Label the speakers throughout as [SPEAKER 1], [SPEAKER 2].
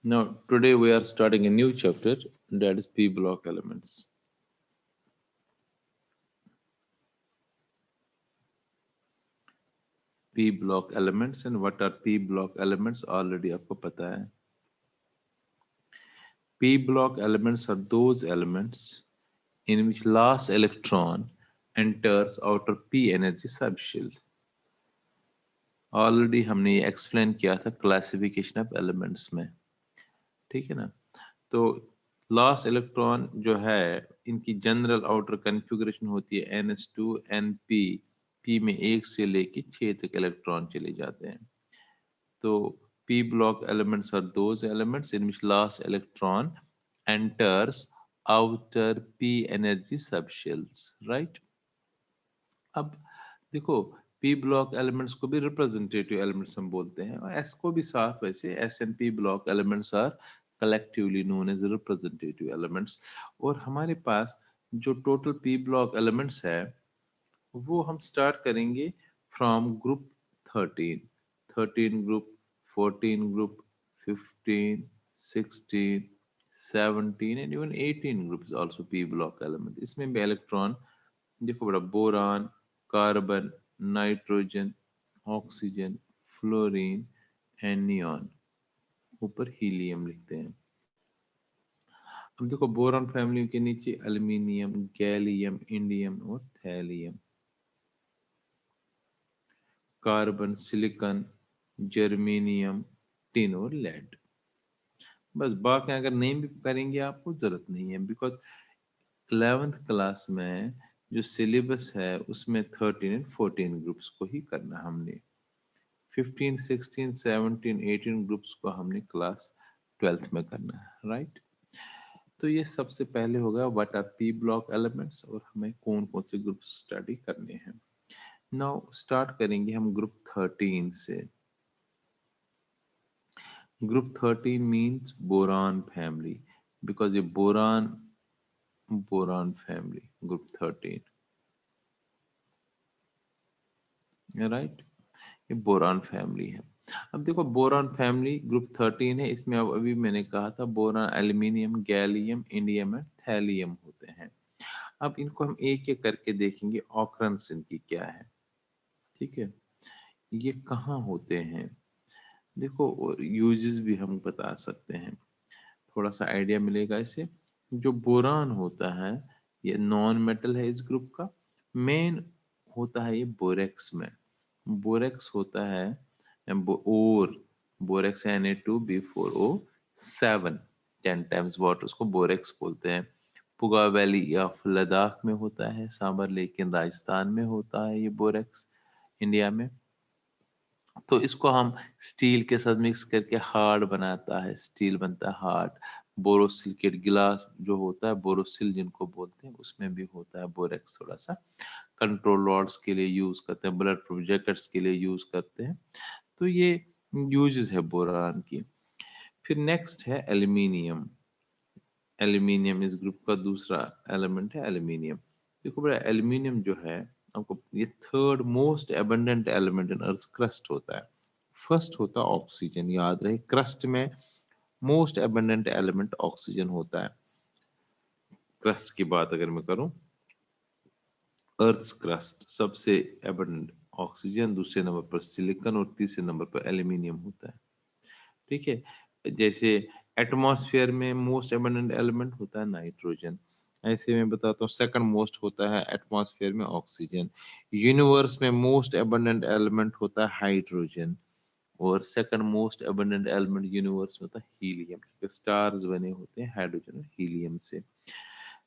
[SPEAKER 1] Now, today we are starting a new chapter, that is P block elements. P block elements and what are P block elements already आपको पता है. P block elements are those elements in which last electron enters outer P energy subshell. Already हमने ये explain किया था classification of elements में, ठीक है ना. तो लास्ट इलेक्ट्रॉन जो है इनकी जनरल आउटर कॉन्फ़िगरेशन होती है NH2 NP P में 1 से लेके 6 तक इलेक्ट्रॉन चले जाते हैं. तो P block elements are those elements in which last electron enters outer P energy subshells, right? अब देखो P block elements को भी representative elements हम बोलते हैं और S को भी साथ, वैसे S and P block elements are collectively known as representative elements. और हमारे पास जो total P block elements है वो हम start करेंगे from group 13, 13 group, 14 group, 15, 16, 17 and even 18 groups also P block element. इसमें भी इलेक्ट्रॉन देखो बड़ा, boron, carbon, nitrogen, oxygen, fluorine and neon, ऊपर हीलियम लिखते हैं. अब देखो बोरान फैमिली के नीचे एल्यूमिनियम, गैलियम, इंडियम और thallium. Carbon, silicon, germanium, tin और लेड. बस बाकी अगर नेम भी करेंगे आपको जरूरत नहीं है, बिकॉज 11th क्लास में जो सिलेबस है उसमें 13 एंड 14 ग्रुप्स को ही करना हमने. 15, 16, 17, 18 ग्रुप्स को हमने क्लास 12th में करना है, राइट. तो ये सबसे पहले होगा what R P block elements और हमें कौन कौन से ग्रुप स्टडी करने हैं. नाउ स्टार्ट करेंगे हम ग्रुप 13 से. Group 13 means boron family, because ये बोरान फैमिली ग्रुप 13, राइट. ये बोरान फैमिली है. अब देखो बोरान फैमिली ग्रुप 13 है, इसमें अब अभी मैंने कहा था boron aluminium, gallium, indium and thallium होते हैं. अब इनको हम एक एक करके देखेंगे ऑकरेंस इनकी क्या है, ठीक है. ये कहाँ होते हैं देखो, और यूजेस भी हम बता सकते हैं, थोड़ा सा आइडिया मिलेगा इससे. जो बोरान होता है ये नॉन मेटल है इस ग्रुप का. मेन होता है ये बोरेक्स में. बोरेक्स होता है और बोरेक्स Na2B4O7, 10 टाइम्स वाटर, उसको बोरेक्स बोलते हैं. पुगा वैली ऑफ लद्दाख में होता है, सांबर लेकिन राजस्थान में होता है ये बोरेक्स, इंडिया में. तो इसको हम स्टील के साथ मिक्स करके हार्ड बनाता है, स्टील बनता है हार्ड. बोरोसिलिकेट गिलास जो होता है, बोरोसिल जिनको बोलते हैं, उसमें भी होता है बोरेक्स. थोड़ा सा कंट्रोल रॉड्स के लिए यूज करते हैं, ब्लड प्रूफ जैकेट्स के लिए यूज करते हैं. तो ये यूजेस है बोरान की. फिर नेक्स्ट है एल्यूमिनियम. एल्यूमिनियम इस ग्रुप का दूसरा एलिमेंट है एल्यूमिनियम. देखो बड़ा, एल्यूमिनियम जो है आपको, ये third most abundant element in earth crust होता है. फर्स्ट होता है ऑक्सीजन, याद रहे, क्रस्ट में मोस्ट एबंडेंट एलिमेंट ऑक्सीजन होता है. क्रस्ट की बात अगर मैं करूं, अर्थ क्रस्ट सबसे एबंडेंट ऑक्सीजन, दूसरे नंबर पर सिलिकॉन और तीसरे नंबर पर एल्यूमिनियम होता है, ठीक है. जैसे एटमॉस्फेयर में मोस्ट एबंडेंट एलिमेंट होता है नाइट्रोजन, ऐसे में बताता हूँ सेकंड मोस्ट होता है एटमॉस्फेयर में ऑक्सीजन. यूनिवर्स में मोस्ट एबंडेंट एलिमेंट होता है हाइड्रोजन, और second most abundant element universe में होता है हीलियम, क्योंकि स्टार्स बने होते हैं हाइड्रोजन और हीलियम से.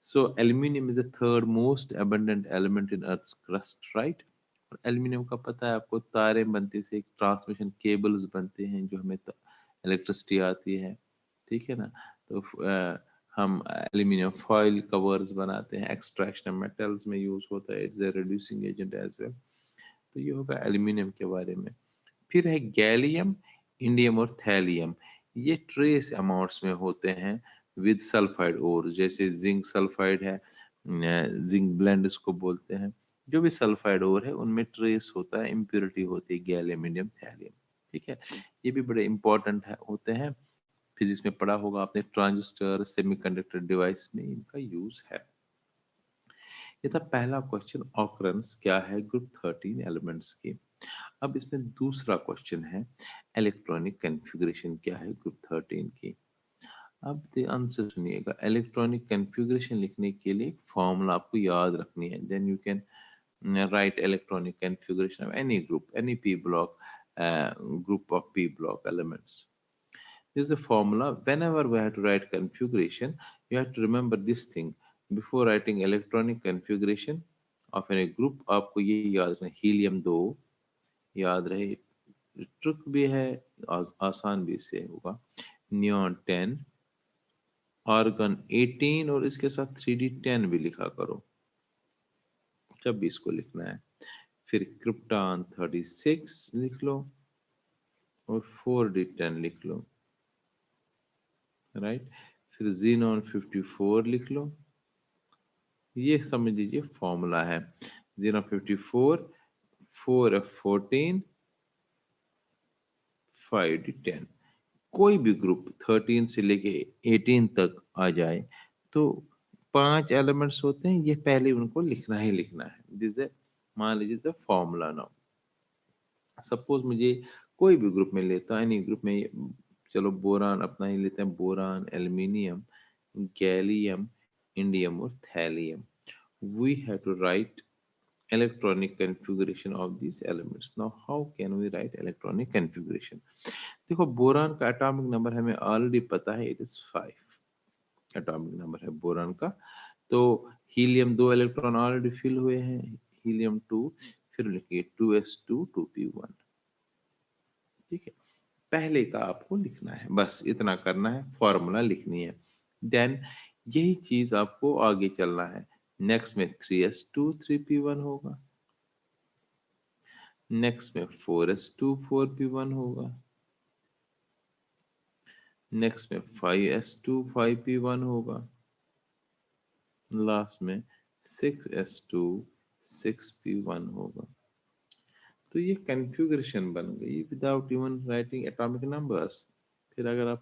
[SPEAKER 1] So aluminium is the third most abundant element in earth crust, right. और एल्यूमिनियम का पता है आपको, तारे बनते से एक ट्रांसमिशन केबल्स बनते हैं जो हमें इलेक्ट्रिसिटी आती है, ठीक है ना. तो हम एल्यूमिनियम फॉइल कवर्स बनाते हैं, एक्सट्रैक्शन मेटल्स में यूज होता है, it's a reducing agent as well. तो ये होगा एल्यूमिनियम के बारे में. फिर है गैलियम, इंडियम और थैलियम. ये ट्रेस अमाउंट्स में होते हैं विद सल्फाइड ओर, जैसे जिंक सल्फाइड है, जिंक ब्लेंड इसको बोलते हैं. जो भी सल्फाइड ओर है उनमें ट्रेस होता है, इम्प्योरिटी होती है गैलियम, इंडियम, थैलियम, ठीक है. ये भी बड़े इंपॉर्टेंट है, होते हैं. फिजिक्स में पढ़ा होगा आपने, ट्रांजिस्टर, सेमीकंडक्टर डिवाइस में इनका यूज है। ये था पहला क्वेश्चन, ऑकरेंस क्या है ग्रुप 13 एलिमेंट्स की। अब इसमें दूसरा क्वेश्चन है, इलेक्ट्रॉनिक कॉन्फ़िगरेशन क्या है ग्रुप 13 की। अब ध्यान से सुनिएगा, इलेक्ट्रॉनिक कॉन्फ़िगरेशन लिखने के लिए एक फॉर्मूला आपको याद रखनी है। Then you can write electronic configuration of any group, any p block, group of p block elements. This is a formula. Whenever we have to write configuration, you have to remember this thing. Before writing electronic configuration of any group, आपको ये याद रखना, helium 2 याद रहे, trick भी है, आसान भी इससे होगा, नियॉन 10, आर्गन 18 और इसके साथ 3d10 भी लिखा करो जब भी इसको लिखना है। फिर क्रिप्टॉन 36 लिख लो और 4d10 लिख लो, राइट। फिर जीनोन 54 लिख लो, ये समझ लीजिए फॉर्मूला है। Xenon 54, 4f14, 5d10। कोई भी ग्रुप 13 से लेके 18 तक आ जाए तो 5 एलिमेंट्स होते हैं, ये पहले उनको लिखना ही लिखना है। दिस है, मान लीजिए फॉर्मूला नाउ। सपोज मुझे कोई भी ग्रुप में लेता है, एनी ग्रुप में, चलो बोरान अपना ही लेते हैं, बोरान, एल्यूमिनियम, गैलियम, इंडियम और thallium. We have to write electronic configuration of these elements. Now how can we write electronic configuration? देखो बोरान का एटॉमिक नंबर हमें ऑलरेडी पता है, इट इज 5 एटॉमिक नंबर है बोरान का। तो हीलियम 2 इलेक्ट्रॉन ऑलरेडी फिल हुए हैं, हीलियम 2, फिर लिखिए 2s2 2p1। ठीक है, पहले का आपको लिखना है, बस इतना करना है, फॉर्मूला लिखनी है। देन यही चीज आपको आगे चलना है। नेक्स्ट में 3s2 3p1 होगा, नेक्स्ट में 4s2 4p1 होगा, नेक्स्ट में 5s2 5p1 होगा, लास्ट में 6s2 6p1 होगा। तो ये कन्फिग्रेशन बन गई without even writing atomic numbers. फिर अगर आप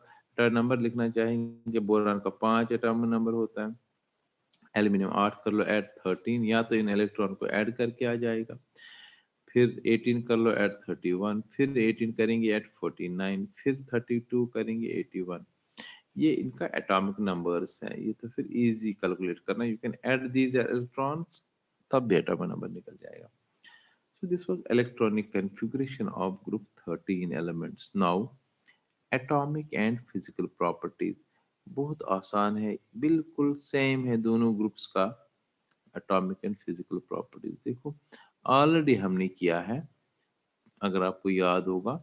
[SPEAKER 1] नंबर लिखना चाहेंगे, बोरान का 5 एटॉमिक नंबर होता है, एल्यूमिनियम 8 कर लो ऐड 13, या तो इन इलेक्ट्रॉन को ऐड करके आ जाएगा। फिर 18 कर लो ऐड 31, फिर 18 करेंगे ऐड 49, फिर 32 करेंगे 81। ये इनका एटॉमिक नंबर्स हैं, ये तो फिर इजी कैलकुलेट करना, you can add these electrons, तब भी एटॉमिक नंबर निकल जाएगा। So this was electronic configuration of group 13 elements. Now atomic and physical properties, बहुत आसान है, बिल्कुल सेम है दोनों ग्रुप्स का एटॉमिक एंड फिजिकल प्रॉपर्टीज। देखो ऑलरेडी हमने किया है, अगर आपको याद होगा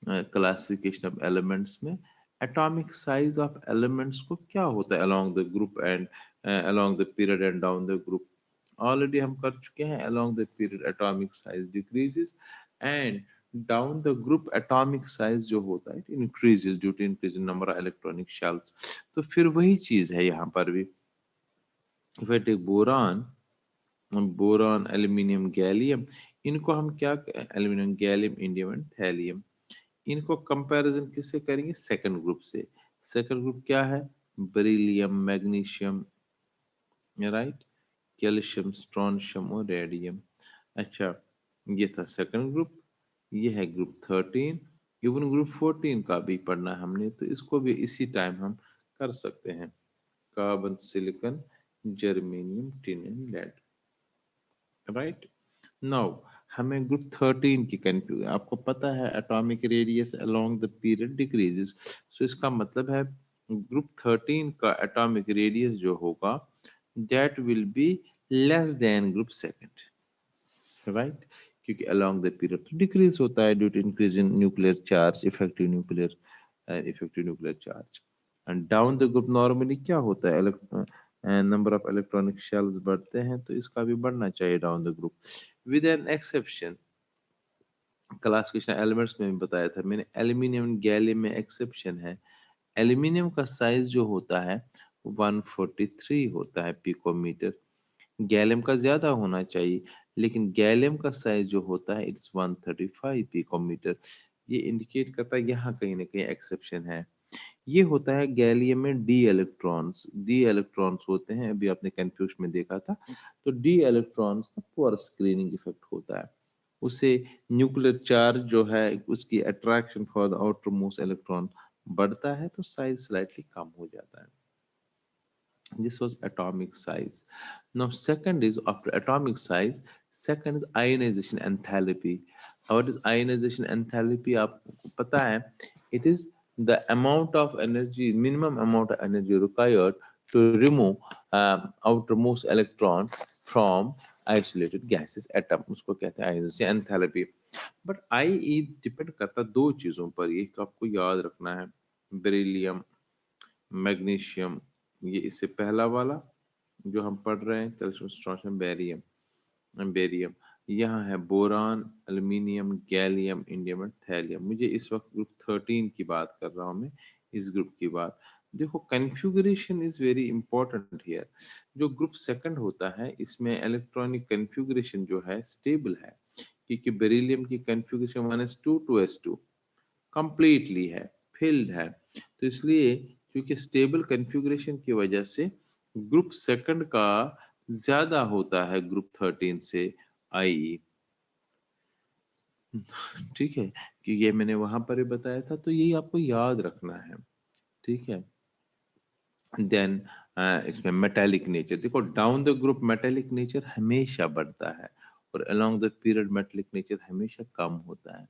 [SPEAKER 1] क्लासिफिकेशन ऑफ एलिमेंट्स में, एटॉमिक साइज ऑफ एलिमेंट्स को क्या होता है along the group and along the period and down the group, already हम कर चुके हैं। Along the period atomic size decreases and down the group atomic size जो होता है it increases due to increase in number of electronic shells. तो फिर वही चीज है यहाँ पर भी। If I take boron, boron, aluminium, gallium, इनको हम क्या, aluminium, gallium, indium and thallium, इनको कंपैरिजन किससे करेंगे, सेकंड ग्रुप से। सेकंड ग्रुप क्या है, beryllium, magnesium, right, calcium, strontium और रेडियम। अच्छा, ये था सेकंड ग्रुप, ये है ग्रुप 13। इवन ग्रुप 14 का भी पढ़ना है हमने, तो इसको भी इसी टाइम हम कर सकते हैं, carbon, silicon, germanium, tin and lead, right. Now हमें ग्रुप 13 की कंफ्यूज, आपको पता है atomic radius along the period decreases, so इसका मतलब है ग्रुप 13 का एटॉमिक रेडियस जो होगा that will be less than group second, right, क्योंकि अलोंग द पीरियड तो डिक्रीज होता है due to increase in nuclear charge, effective nuclear charge. And down the group normally क्या होता है, नंबर ऑफ इलेक्ट्रॉनिक शेल्स बढ़ते हैं, तो इसका भी बढ़ना चाहिए down the group, with an exception. Classification elements में भी बताया था मैंने, एल्यूमिनियम, गैलियम में एक्सेप्शन है। एल्यूमिनियम का साइज जो होता है 143 होता है पिकोमीटर, गैलियम का ज्यादा होना चाहिए, लेकिन गैलियम का साइज जो होता है इट्स 135 पिकोमीटर। ये इंडिकेट करता है यहाँ कहीं ना कहीं एक्सेप्शन है। ये होता है गैलियम में डी इलेक्ट्रॉन्स होते हैं, अभी आपने कंफ्यूज में देखा था। तो डी इलेक्ट्रॉन्स का पुअर स्क्रीनिंग इफेक्ट होता है, उससे न्यूक्लियर चार्ज जो है उसकी attraction for the outer most electron बढ़ता है, तो साइज स्लाइटली कम हो जाता है। This was atomic size. Now, second is after atomic size, second is ionization enthalpy. What is ionization enthalpy? आपको पता है? It is the amount of energy, minimum amount of energy required to remove outermost electron from isolated gases atom. उसको कहते हैं ionization enthalpy. But IE depend करता दो चीजों पर, ये आपको याद रखना है। बेरिलियम, मैग्नीशियम, ये इससे पहला वाला जो हम पढ़ रहे हैं कैल्शियम, स्ट्रोंशियम, बेरियम, यहाँ है बोरान, एल्यूमिनियम, गैलियम, इंडियम और थैलियम। मुझे इस वक्त ग्रुप 13 की बात कर रहा हूँ मैं, इस ग्रुप की बात। देखो कन्फ्यूगरेशन इज वेरी इंपॉर्टेंट हियर। जो ग्रुप सेकंड होता है इसमें इलेक्ट्रॉनिक कन्फ्यूगरेशन जो है स्टेबल है, क्योंकि बेरिलियम की कन्फ्यूगरेशन 1s2 2s2 कंप्लीटली है, फिल्ड है। तो इसलिए क्योंकि स्टेबल कन्फिगरेशन की वजह से ग्रुप सेकंड का ज्यादा होता है ग्रुप 13 से आईई। ठीक है, कि ये मैंने वहां पर ही बताया था, तो यही आपको याद रखना है। ठीक है, देन इसमें मेटेलिक नेचर देखो, down the group metallic nature हमेशा बढ़ता है और along the period metallic nature हमेशा कम होता है।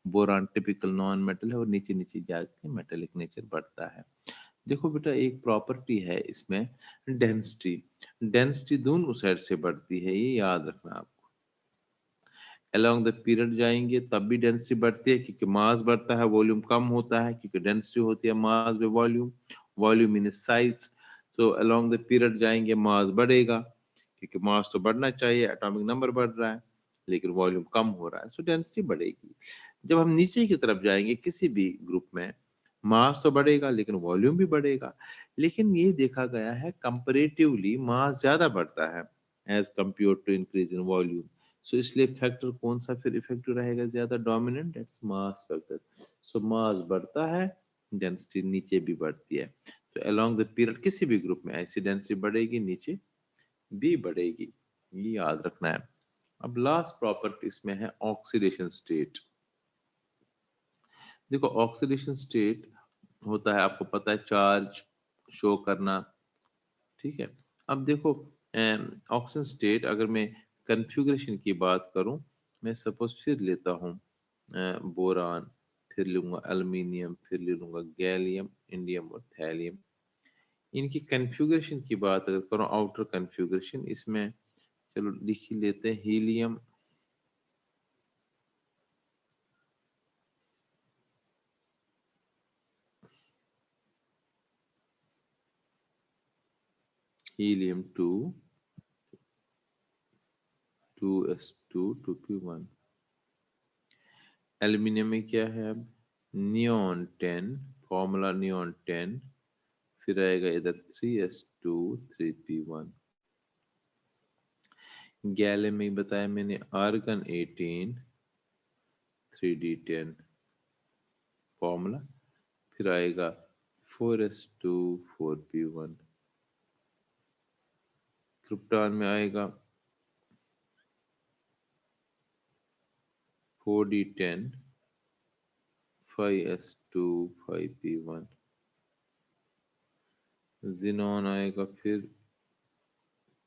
[SPEAKER 1] बोरान टिपिकल नॉन मेटल है और नीचे नीचे जाके मेटेलिक नेचर बढ़ता है। देखो बेटा एक प्रॉपर्टी है इसमें, डेंसिटी। डेंसिटी दोनों साइड से बढ़ती है, ये याद रखना आपको। अलोंग द पीरियड जाएंगे तब भी डेंसिटी बढ़ती है, क्योंकि मास बढ़ता है वॉल्यूम कम होता है, क्योंकि डेंसिटी होती है मास में वॉल्यूम, वॉल्यूम इन साइज। तो अलोंग द पीरियड जाएंगे मास बढ़ेगा, क्योंकि मास तो बढ़ना चाहिए, एटॉमिक नंबर बढ़ रहा है, लेकिन वॉल्यूम कम हो रहा है, सो डेंसिटी बढ़ेगी। जब हम नीचे की तरफ जाएंगे किसी भी ग्रुप में, मास तो बढ़ेगा लेकिन वॉल्यूम भी बढ़ेगा। लेकिन ये देखा गया है कंपैरेटिवली मास ज्यादा बढ़ता है as compare to increase in volume. So इसलिए फैक्टर कौन सा फिर इफेक्टिव रहेगा ज्यादा dominant, that's mass factor. So mass बढ़ता है, डेंसिटी नीचे भी बढ़ती है। तो अलोंग द पीरियड किसी भी ग्रुप में ऐसी डेंसिटी बढ़ेगी, नीचे भी बढ़ेगी, ये याद रखना है। अब लास्ट प्रॉपर्टी इसमें है ऑक्सीडेशन स्टेट। देखो ऑक्सीडेशन स्टेट होता है, आपको पता है, चार्ज शो करना। ठीक है, अब देखो ऑक्सीजन स्टेट, अगर मैं कन्फिग्रेशन की बात करूं, मैं सपोज फिर लेता हूं बोरान, फिर लूंगा एल्यूमिनियम, फिर ले लूंगा गैलियम, इंडियम और थैलियम। इनकी कन्फिग्रेशन की बात अगर करूं, आउटर कन्फिग्रेशन, इसमें चलो लिख ही लेते हैं helium, helium 2, 2s2, 2p1। Aluminium में क्या है अब, नियॉन 10, फॉर्मूला नियॉन 10, फिर आएगा इधर 3s2, 3p1। गैलियम में बताया मैंने आर्गन 18, 3d10 फॉर्मूला, फिर आएगा 4s2, 4p1। क्रिप्टॉन में आएगा 4d10, 5s2, 5p1। जिनॉन आएगा फिर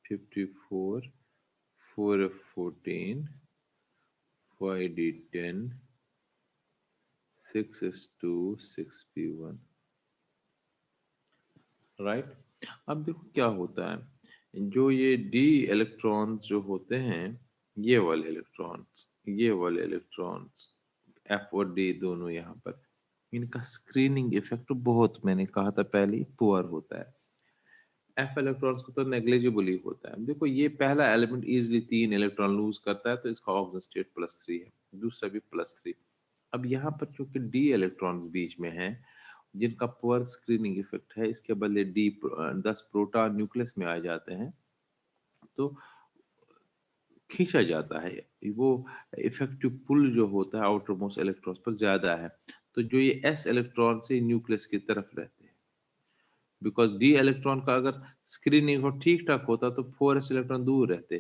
[SPEAKER 1] 54, 4f14, 5d10, 6s2, 6p1। Right, अब देखो क्या होता है, जो ये डी इलेक्ट्रॉन्स जो होते हैं, ये वाले इलेक्ट्रॉन्स एफ और डी दोनों यहाँ पर, इनका स्क्रीनिंग इफेक्ट बहुत, मैंने कहा था पहले ही, पुअर होता है। एफ इलेक्ट्रॉन्स को तो नेग्लिजिबल ही होता है। देखो ये पहला एलिमेंट इजिली 3 इलेक्ट्रॉन लूज करता है, तो इसका ऑक्सीजन स्टेट +3 है, दूसरा भी +3। अब यहाँ पर चूंकि डी इलेक्ट्रॉन्स बीच में हैं, जिनका पुअर स्क्रीनिंग इफेक्ट है, इसके बदले 10 प्रोटॉन न्यूक्लियस में आ जाते हैं, तो खींचा जाता है। वो इफेक्टिव पुल जो होता है आउटर मोस्ट इलेक्ट्रॉन्स पर ज्यादा है, तो जो ये एस इलेक्ट्रॉन से न्यूक्लियस की तरफ रहते हैं। बिकॉज डी इलेक्ट्रॉन का अगर स्क्रीनिंग हो ठीक ठाक होता तो 4s इलेक्ट्रॉन दूर रहते,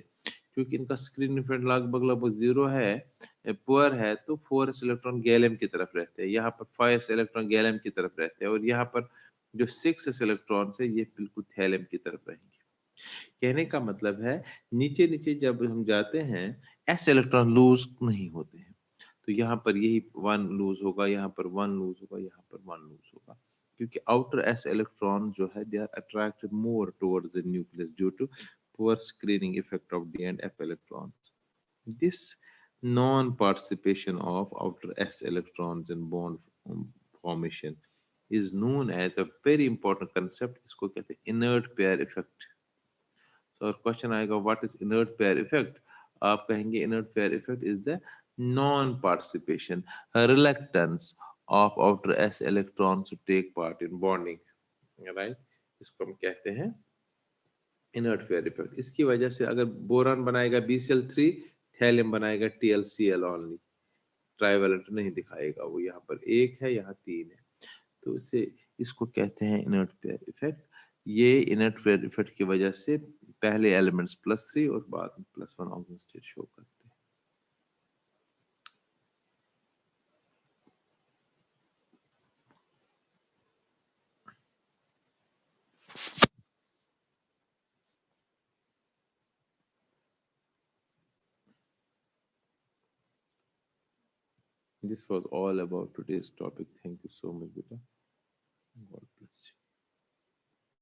[SPEAKER 1] क्योंकि इनका स्क्रीन इफेक्ट लगभग लगभग जीरो है, पुअर है, तो 4s इलेक्ट्रॉन गैलियम की तरफ रहते हैं, यहाँ पर 5s इलेक्ट्रॉन गैलियम की तरफ रहते हैं, और यहाँ पर जो 6s इलेक्ट्रॉन है ये बिल्कुल थैलियम की तरफ रहेंगे। कहने का मतलब है नीचे नीचे जब हम जाते हैं एस इलेक्ट्रॉन लूज नहीं होते हैं, तो यहाँ पर यही वन लूज होगा, यहाँ पर वन लूज होगा, यहाँ पर वन लूज होगा, क्योंकि आउटर एस इलेक्ट्रॉन जो है they are attracted more towards the nucleus due to poor screening effect of d and f electrons. This non participation of outer s electrons in bond formation is known as a very important concept, इसको कहते हैं inert pair effect। तो question आएगा what is inert pair effect, आप कहेंगे inert pair effect is the non participation, reluctance of outer s electron to take part in bonding, right. इसको हम कहते हैं इनर्ट पेयर इफेक्ट। इसकी वजह से अगर बोरान बनाएगा BCl3, थैलियम बनाएगा TlCl ओनली, ट्राइवेलेंट नहीं दिखाएगा, वो यहाँ पर एक है यहाँ तीन है, तो इसे इसको कहते हैं इनर्ट पेयर इफेक्ट। ये इनर्ट पेयर इफेक्ट की वजह से पहले एलिमेंट्स +3 और बाद में +1 ऑक्सीजन स्टेट शो करते हैं। This was all about today's topic. Thank you so much, beta. God bless you.